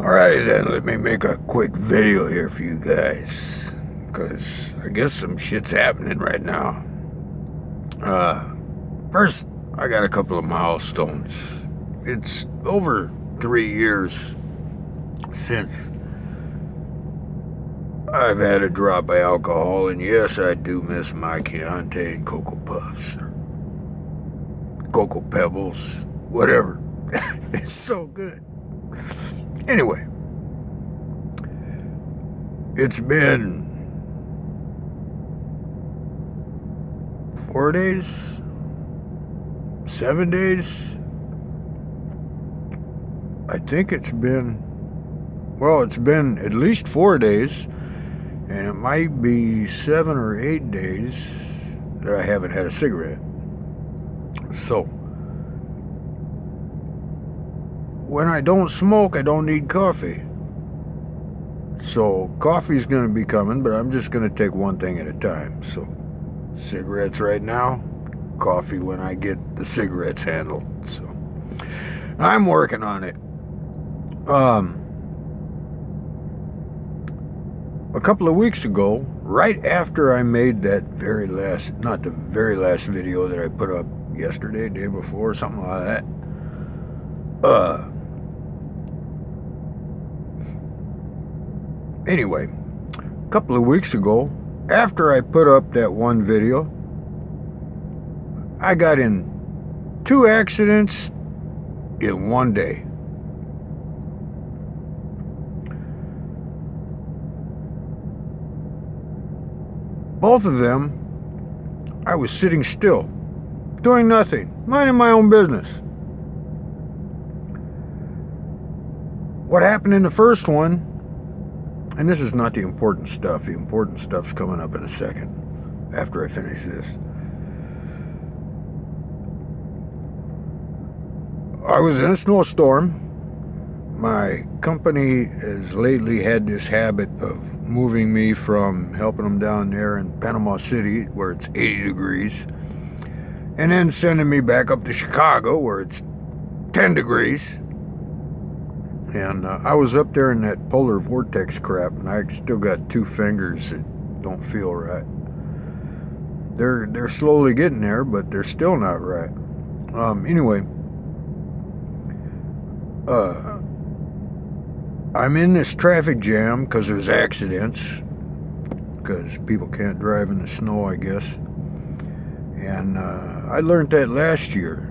Alrighty then, let me make a quick video here for you guys, because I guess some shit's happening right now. First, I got a couple of milestones. It's over 3 years since I've had a drop of alcohol, and yes, I do miss my Chianti and Cocoa Puffs, or Cocoa Pebbles, whatever. It's so good. Anyway, it's been 4 days, 7 days. I think it's been at least 4 days, and it might be 7 or 8 days that I haven't had a cigarette. So, when I don't smoke, I don't need coffee. So, coffee's going to be coming, but I'm just going to take one thing at a time. So, cigarettes right now, coffee when I get the cigarettes handled. So, I'm working on it. A couple of weeks ago, right after I made that not the very last video that I put up yesterday, day before, something like that. Anyway, a couple of weeks ago, after I put up that one video, I got in 2 accidents in 1 day. Both of them, I was sitting still, doing nothing, minding my own business. What happened in the first one, and this is not the important stuff. The important stuff's coming up in a second, after I finish this. I was in a snowstorm. My company has lately had this habit of moving me from helping them down there in Panama City, where it's 80 degrees, and then sending me back up to Chicago, where it's 10 degrees. And I was up there in that polar vortex crap, and I still got 2 fingers that don't feel right. They're slowly getting there, but they're still not right. Anyway, I'm in this traffic jam because there's accidents, because people can't drive in the snow, I guess. And I learned that last year.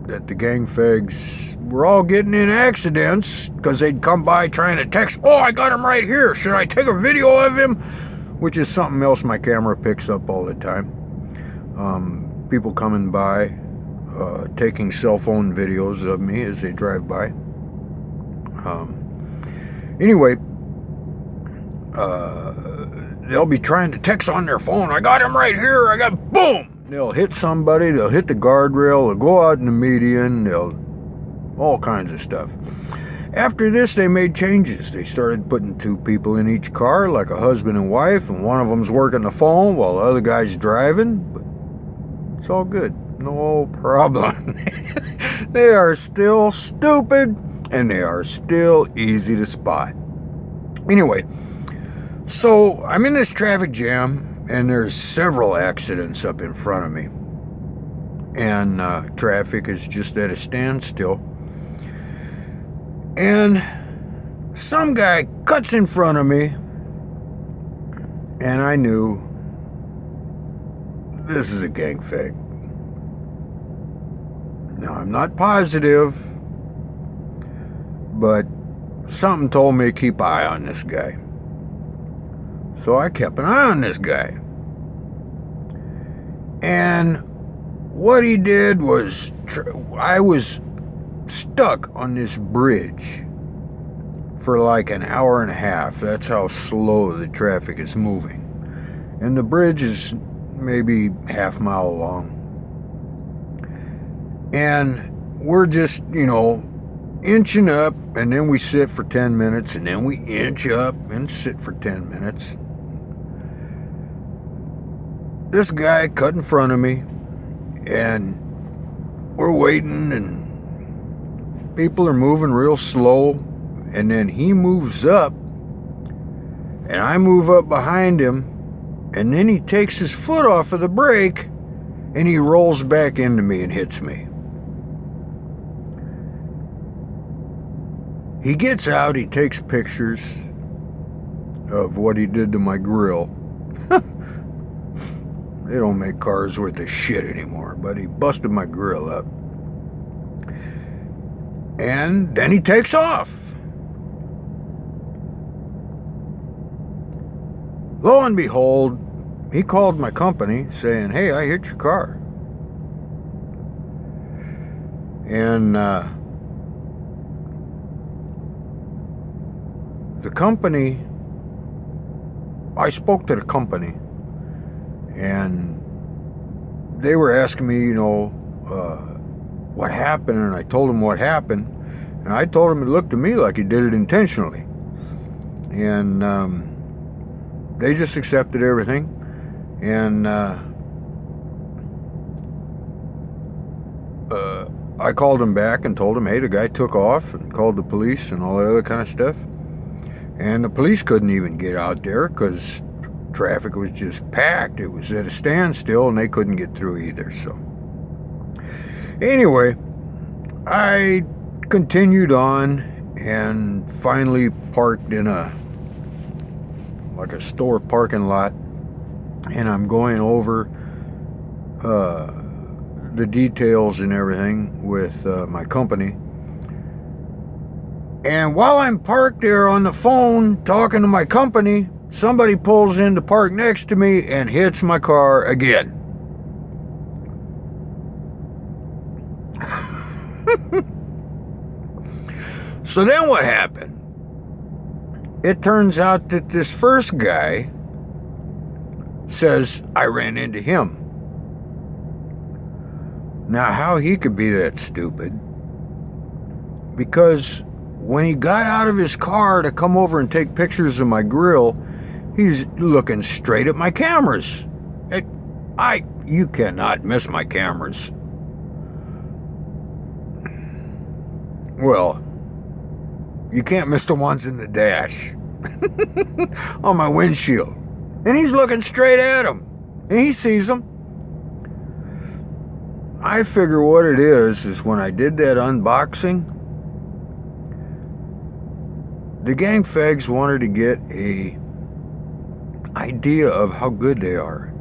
That the gang fags were all getting in accidents because they'd come by trying to text, "Oh, I got him right here. Should I take a video of him?" Which is something else my camera picks up all the time. People coming by, taking cell phone videos of me as they drive by. Anyway, they'll be trying to text on their phone, "I got him right here. I got," boom! They'll hit somebody, they'll hit the guardrail, they'll go out in the median, all kinds of stuff. After this, they made changes. They started putting 2 people in each car, like a husband and wife, and one of them's working the phone while the other guy's driving. But it's all good. No problem. They are still stupid, and they are still easy to spot. Anyway, so I'm in this traffic jam, and there's several accidents up in front of me. And traffic is just at a standstill. And some guy cuts in front of me, and I knew this is a gang fag. Now, I'm not positive, but something told me to keep an eye on this guy. So I kept an eye on this guy. And what he did was, I was stuck on this bridge for like an hour and a half. That's how slow the traffic is moving. And the bridge is maybe half mile long. And we're just, inching up, and then we sit for 10 minutes, and then we inch up and sit for 10 minutes. This guy cut in front of me, and we're waiting, and People are moving real slow, and then he moves up, and I move up behind him, and then he takes his foot off of the brake, and he rolls back into me and hits me. He gets out, he takes pictures of what he did to my grill. They don't make cars worth of shit anymore, but he busted my grill up. And then he takes off. Lo and behold, he called my company saying, "Hey, I hit your car." And the company, I spoke to the company, and they were asking me, what happened, and I told them what happened, and I told them it looked to me like he did it intentionally. And they just accepted everything, and I called him back and told him, hey, the guy took off, and called the police and all that other kind of stuff. And the police couldn't even get out there because traffic was just packed. It was at a standstill, and they couldn't get through either. So anyway, I continued on and finally parked in a store parking lot, and I'm going over the details and everything with my company. And while I'm parked there on the phone talking to my company, somebody pulls in to park next to me and hits my car again. So then what happened? It turns out that this first guy says I ran into him. Now, how he could be that stupid? Because when he got out of his car to come over and take pictures of my grill, he's looking straight at my cameras. You cannot miss my cameras. Well, you can't miss the ones in the dash on my windshield. And he's looking straight at him, and he sees them. I figure what it is when I did that unboxing, the gang fags wanted to get a idea of how good they are.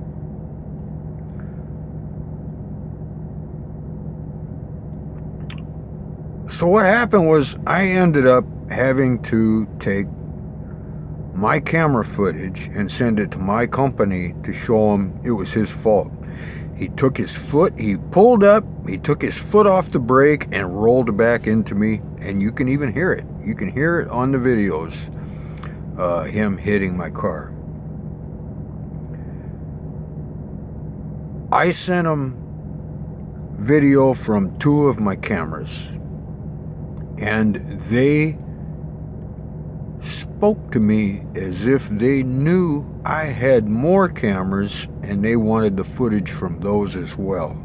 So what happened was I ended up having to take my camera footage and send it to my company to show him it was his fault. He took his foot, he pulled up, he took his foot off the brake and rolled back into me, and you can even hear it. You can hear it on the videos, him hitting my car. I sent him video from 2 of my cameras, and they spoke to me as if they knew I had more cameras and they wanted the footage from those as well.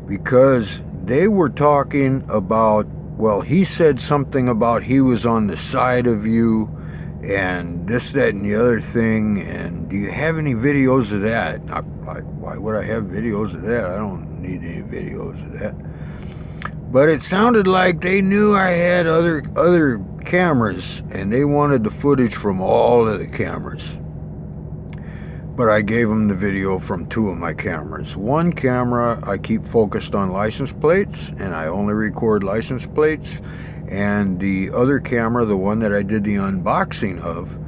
Because they were talking about, well, he said something about he was on the side of you and this, that, and the other thing, and do you have any videos of that? Why would I have videos of that? I don't need any videos of that. But it sounded like they knew I had other cameras, and they wanted the footage from all of the cameras. But I gave them the video from 2 of my cameras. One camera I keep focused on license plates, and I only record license plates. And the other camera, the one that I did the unboxing of,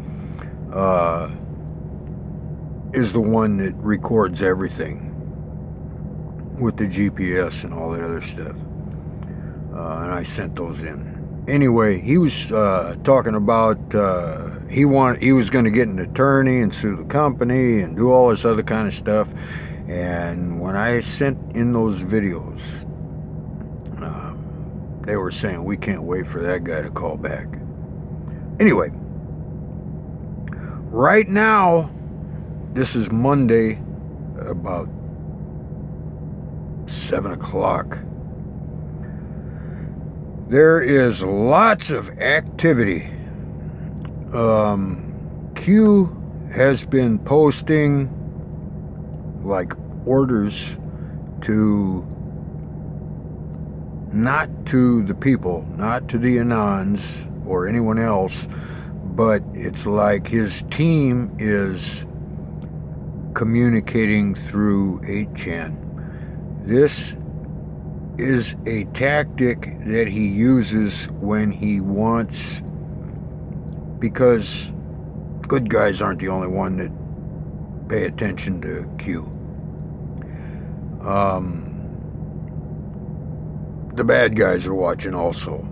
is the one that records everything with the GPS and all that other stuff. And I sent those in. Anyway, he was talking about he was going to get an attorney and sue the company and do all this other kind of stuff. And when I sent in those videos, they were saying, we can't wait for that guy to call back. Anyway, right now, this is Monday, about 7 o'clock. There is lots of activity. Q has been posting like orders to, not to the people, not to the Anons or anyone else, but it's like his team is communicating through 8chan. This is a tactic that he uses when he wants, because good guys aren't the only one that pay attention to Q. The bad guys are watching also.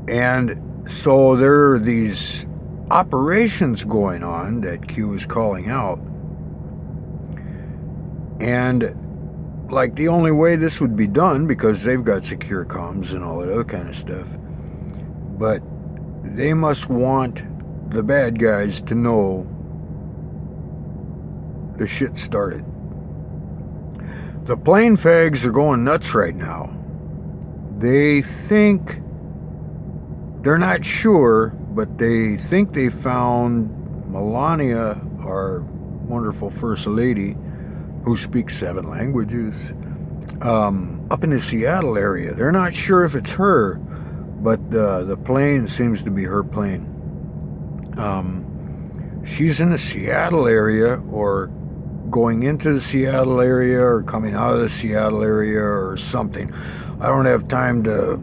And so there are these operations going on that Q is calling out. And like the only way this would be done, because they've got secure comms and all that other kind of stuff, but they must want the bad guys to know the shit started. The plane fags are going nuts right now. They think, they're not sure, but they think they found Melania, our wonderful First Lady, who speaks 7 languages, up in the Seattle area. They're not sure if it's her, but the plane seems to be her plane. She's in the Seattle area, or going into the Seattle area, or coming out of the Seattle area, or something. I don't have time to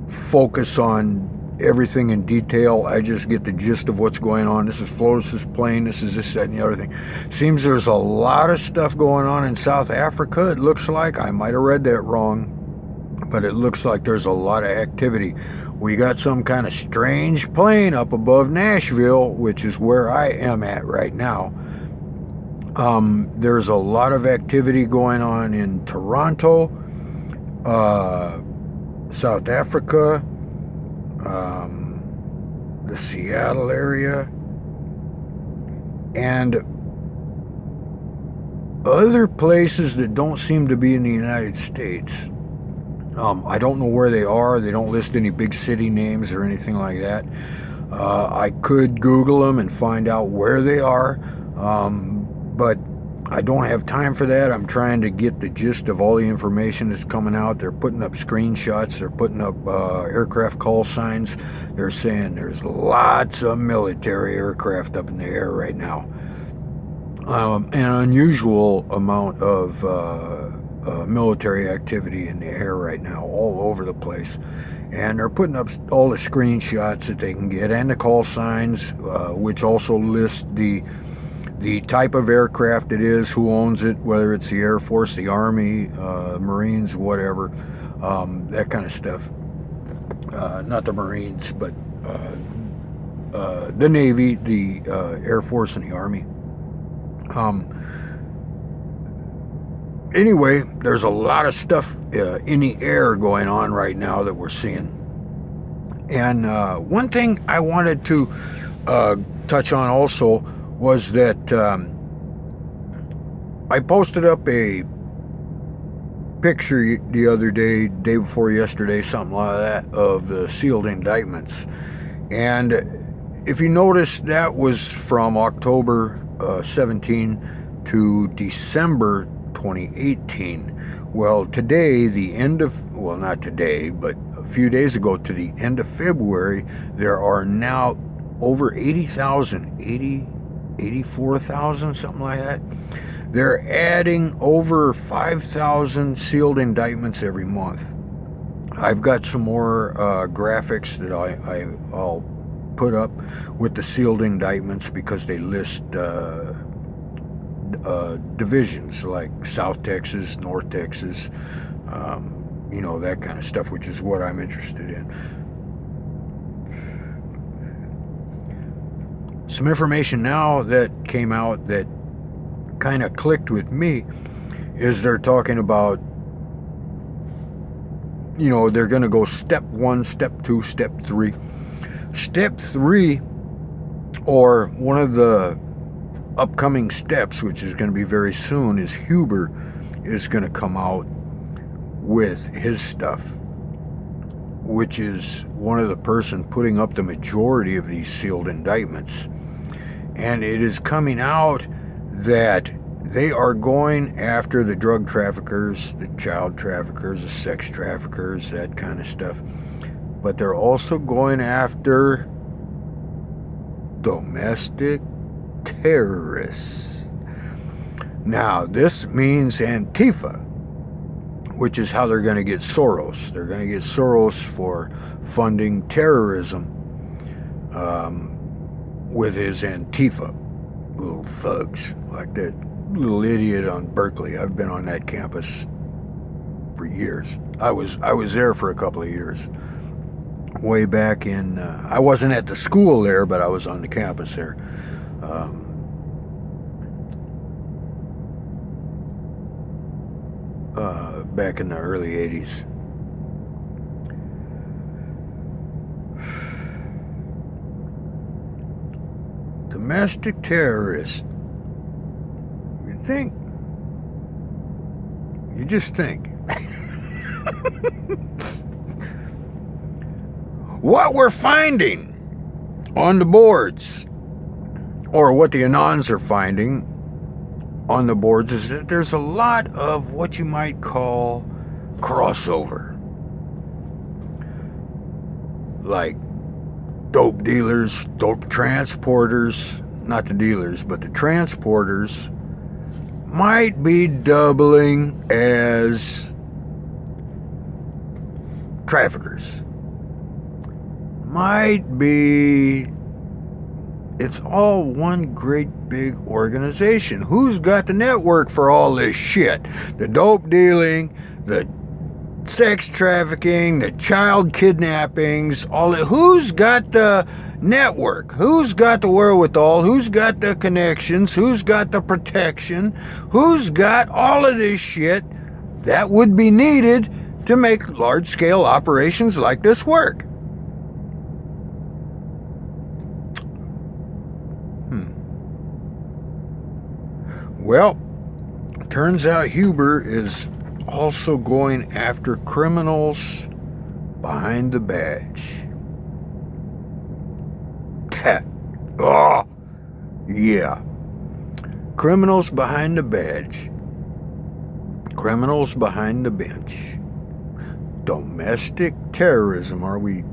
focus on everything in detail. I just get the gist of what's going on. This is Flotus's plane. This is this, that, and the other thing. Seems there's a lot of stuff going on in South Africa. It looks like, I might have read that wrong, but it looks like there's a lot of activity. We got some kind of strange plane up above Nashville, which is where I am at right now. There's a lot of activity going on in Toronto, South Africa, the Seattle area, and other places that don't seem to be in the United States. I don't know where they are. They don't list any big city names or anything like that. I could Google them and find out where they are, but I don't have time for that. I'm trying to get the gist of all the information that's coming out. They're putting up screenshots. They're putting up aircraft call signs. They're saying there's lots of military aircraft up in the air right now. An unusual amount of military activity in the air right now, all over the place. And they're putting up all the screenshots that they can get, and the call signs, which also list the type of aircraft it is, who owns it, whether it's the Air Force, the Army, Marines, whatever, that kind of stuff. Not the Marines, but the Navy, the Air Force, and the Army. Anyway, there's a lot of stuff in the air going on right now that we're seeing. And one thing I wanted to touch on also was that I posted up a picture the other day, day before yesterday, something like that, of the sealed indictments. And if you notice, that was from October 17 to December 2018. Well, today, not today, but a few days ago, to the end of February, there are now over 84,000, something like that. They're adding over 5,000 sealed indictments every month. I've got some more graphics that I'll put up with the sealed indictments, because they list divisions like South Texas, North Texas, that kind of stuff, which is what I'm interested in. Some information now that came out that kind of clicked with me is they're talking about, they're going to go step 1, step 2, step 3. Step 3, or one of the upcoming steps, which is going to be very soon, is Huber is going to come out with his stuff. which is one of the person putting up the majority of these sealed indictments. And it is coming out that they are going after the drug traffickers, the child traffickers, the sex traffickers, that kind of stuff. But they're also going after domestic terrorists. Now, this means Antifa, which is how they're going to get Soros. They're going to get Soros for funding terrorism with his Antifa little thugs, like that little idiot on Berkeley. I've been on that campus for years. I was there for a couple of years. Way back in, I wasn't at the school there, but I was on the campus there. Back in the early 80s. Domestic terrorist. You just think. What we're finding on the boards, or what the Anons are finding on the boards, is that there's a lot of what you might call crossover. Like dope dealers, dope transporters, not the dealers, but the transporters might be doubling as traffickers. Might be. It's all one great big organization. Who's got the network for all this shit? The dope dealing, the sex trafficking, the child kidnappings, all that. Who's got the network? Who's got the wherewithal? Who's got the connections? Who's got the protection? Who's got all of this shit that would be needed to make large-scale operations like this work? Well, turns out Huber is also going after criminals behind the badge. Oh, yeah. Criminals behind the badge. Criminals behind the bench. Domestic terrorism. Are we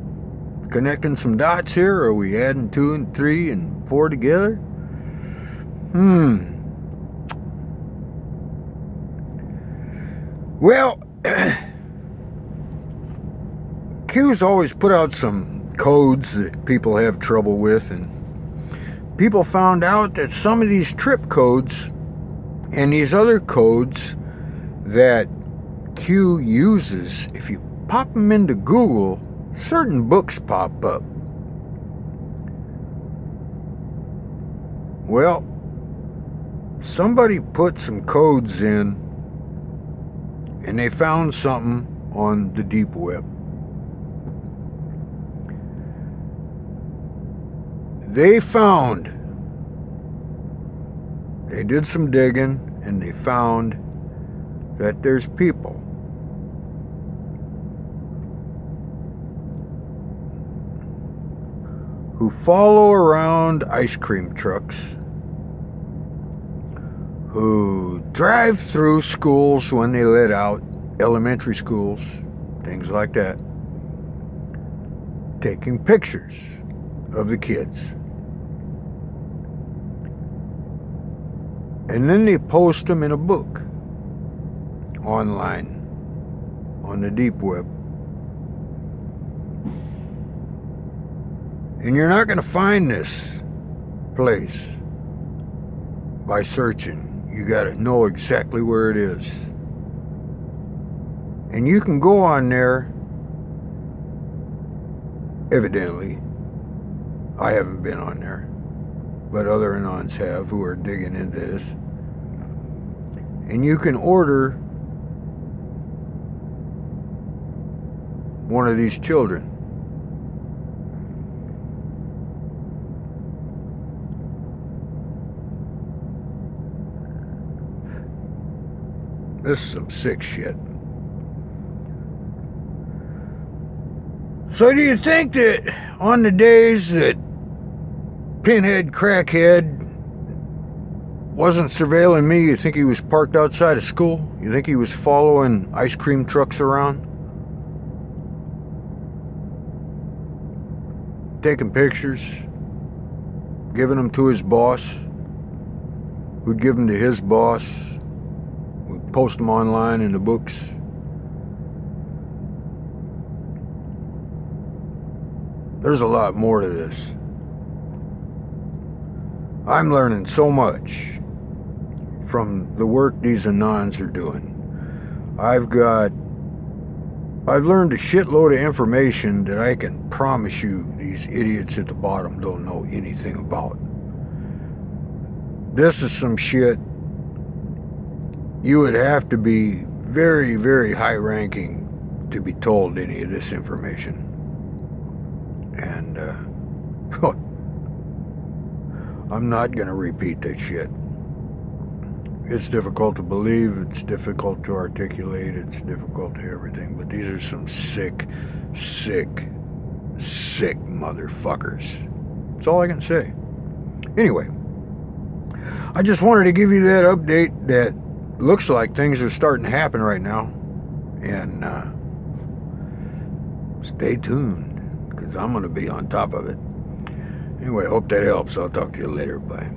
connecting some dots here? Or are we adding 2 and 3 and 4 together? Well, Q's always put out some codes that people have trouble with, and people found out that some of these trip codes and these other codes that Q uses, if you pop them into Google, certain books pop up. Well, somebody put some codes in and they found something on the deep web. They did some digging, and they found that there's people who follow around ice cream trucks, who drive through schools when they let out, elementary schools, things like that, taking pictures of the kids. And then they post them in a book online on the deep web. And you're not going to find this place by searching. You got to know exactly where it is. And you can go on there, evidently. I haven't been on there, but other Anons have who are digging into this. And you can order one of these children. This is some sick shit. So do you think that on the days that Pinhead Crackhead wasn't surveilling me, you think he was parked outside of school? You think he was following ice cream trucks around? Taking pictures, giving them to his boss, who'd give them to his boss, would post them online in the books. There's a lot more to this. I'm learning so much from the work these Anons are doing. I've learned a shitload of information that I can promise you these idiots at the bottom don't know anything about. This is some shit you would have to be very, very high ranking to be told any of this information. And I'm not going to repeat that shit. It's difficult to believe, it's difficult to articulate, it's difficult to everything, but these are some sick, sick, sick motherfuckers. That's all I can say. Anyway, I just wanted to give you that update that looks like things are starting to happen right now. And stay tuned, because I'm going to be on top of it. Anyway, hope that helps. I'll talk to you later. Bye.